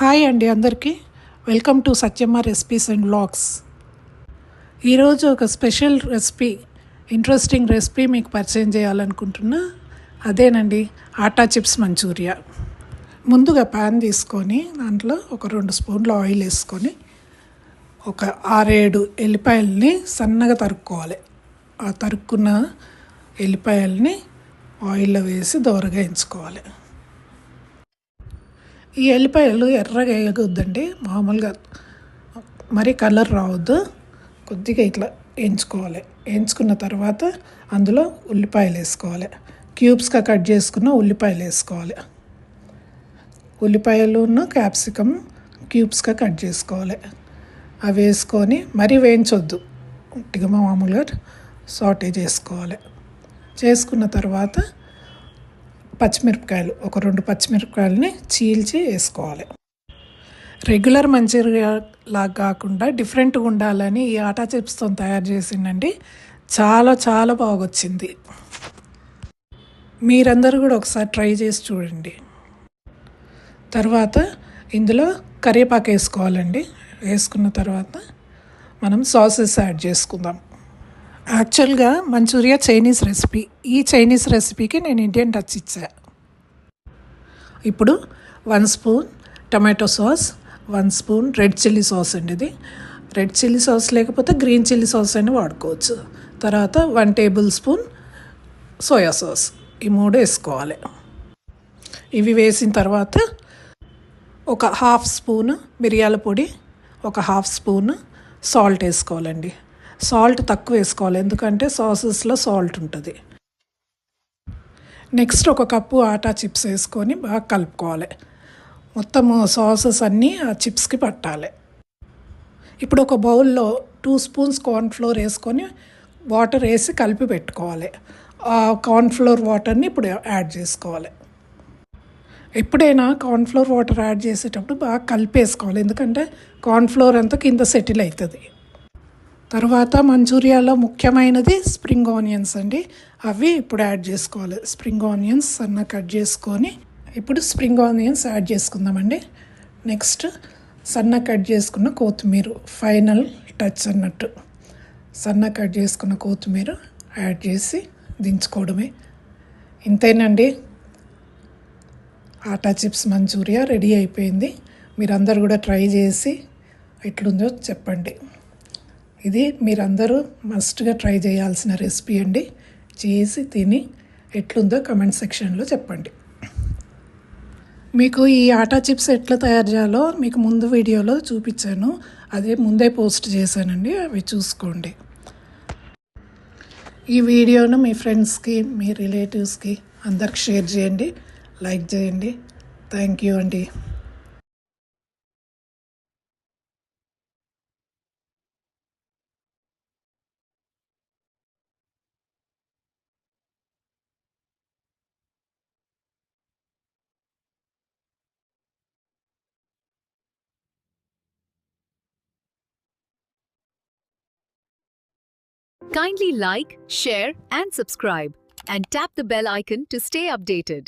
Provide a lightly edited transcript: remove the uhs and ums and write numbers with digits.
Hi అండి అందరికీ. Welcome to Satyamma recipes and vlogs. ఈరోజు ఒక స్పెషల్ రెసిపీ, ఇంట్రెస్టింగ్ రెసిపీ మీకు పరిచయం చేయాలనుకుంటున్నా. అదేనండి ఆటా చిప్స్ మంచూరియా. ముందుగా ప్యాన్ తీసుకొని దాంట్లో ఒక 2 స్పూన్లు ఆయిల్ వేసుకొని ఒక 6-7 ఎల్లిపాయలని సన్నగా తరుక్కోవాలి. ఆ తరుక్కున్న ఎల్లిపాయలని ఆయిల్లో వేసి దోరగా వేయించుకోవాలి. ఈ ఎల్లిపాయలు ఎర్రగా వేయకూడదండి, మామూలుగా మరీ కలర్ రావద్దు, కొద్దిగా ఇట్లా వేయించుకోవాలి. వేయించుకున్న తర్వాత అందులో ఉల్లిపాయలు వేసుకోవాలి. క్యూబ్స్గా కట్ చేసుకున్న ఉల్లిపాయలు వేసుకోవాలి. ఉల్లిపాయలును క్యాప్సికమ్ క్యూబ్స్గా కట్ చేసుకోవాలి. అవి వేసుకొని మరీ వేయించొద్దు, ఉట్టిగా మామూలుగా సాటే చేసుకోవాలి. చేసుకున్న తర్వాత పచ్చిమిరపకాయలు, ఒక 2 పచ్చిమిరపకాయలని చీల్చి వేసుకోవాలి. రెగ్యులర్ మంచూరియా లాగా కాకుండా డిఫరెంట్గా ఉండాలని ఈ ఆటా చిప్స్తో తయారు చేసిందండి. చాలా చాలా బాగొచ్చింది. మీరందరూ కూడా ఒకసారి ట్రై చేసి చూడండి. తర్వాత ఇందులో కరివేపాకు వేసుకోవాలండి. వేసుకున్న తర్వాత మనం సాసెస్ యాడ్ చేసుకుందాం. యాక్చువల్గా మంచూరియా చైనీస్ రెసిపీ. ఈ చైనీస్ రెసిపీకి నేను ఇండియన్ టచ్ ఇచ్చా. ఇప్పుడు 1 spoon tomato sauce, 1 spoon red chilli sauce అండి. ఇది రెడ్ చిల్లీ సాస్ లేకపోతే గ్రీన్ చిల్లీ సాస్ అని వాడుకోవచ్చు. తర్వాత 1 టేబుల్ స్పూన్ సోయా సాస్, ఈ 3 వేసుకోవాలి. ఇవి వేసిన తర్వాత ఒక 1/2 స్పూన్ మిరియాల పొడి, ఒక 1/2 స్పూన్ సాల్ట్ వేసుకోవాలండి. సాల్ట్ తక్కువ వేసుకోవాలి, ఎందుకంటే సాసెస్లో సాల్ట్ ఉంటుంది. నెక్స్ట్ ఒక కప్పు ఆటా చిప్స్ వేసుకొని బాగా కలుపుకోవాలి. మొత్తం సాసెస్ అన్నీ ఆ చిప్స్కి పట్టాలి. ఇప్పుడు ఒక బౌల్లో 2 స్పూన్స్ కార్న్ఫ్లోర్ వేసుకొని వాటర్ వేసి కలిపి పెట్టుకోవాలి. ఆ కార్న్ఫ్లోర్ వాటర్ని ఇప్పుడు యాడ్ చేసుకోవాలి. ఎప్పుడైనా కార్న్ఫ్లోర్ వాటర్ యాడ్ చేసేటప్పుడు బాగా కలిపేసుకోవాలి, ఎందుకంటే కార్న్ఫ్లోర్ అంతా కింద సెటిల్ అవుతుంది. తర్వాత మంచూరియాలో ముఖ్యమైనది స్ప్రింగ్ ఆనియన్స్ అండి. అవి ఇప్పుడు యాడ్ చేసుకోవాలి. స్ప్రింగ్ ఆనియన్స్ సన్న కట్ చేసుకొని ఇప్పుడు స్ప్రింగ్ ఆనియన్స్ యాడ్ చేసుకుందామండి. నెక్స్ట్ సన్న కట్ చేసుకున్న కొత్తిమీర, ఫైనల్ టచ్ అన్నట్టు. సన్న కట్ చేసుకున్న కొత్తిమీర యాడ్ చేసి దించుకోవడమే. ఇంతేనండి, ఆటా చిప్స్ మంచూరియా రెడీ అయిపోయింది. మీరందరూ కూడా ట్రై చేసి ఎట్లుందో చెప్పండి. ఇది మీరందరూ మస్ట్గా ట్రై చేయాల్సిన రెసిపీ అండి. చేసి తిని ఎట్లుందో కమెంట్ సెక్షన్లో చెప్పండి. మీకు ఈ ఆటా చిప్స్ ఎట్లా తయారు చేయాలో మీకు ముందు వీడియోలో చూపించాను, అదే ముందే పోస్ట్ చేశానండి, అవి చూసుకోండి. ఈ వీడియోను మీ ఫ్రెండ్స్కి, మీ రిలేటివ్స్కి అందరికి షేర్ చేయండి, లైక్ చేయండి. థ్యాంక్ యూ అండి. Kindly like, share and subscribe and tap the bell icon to stay updated.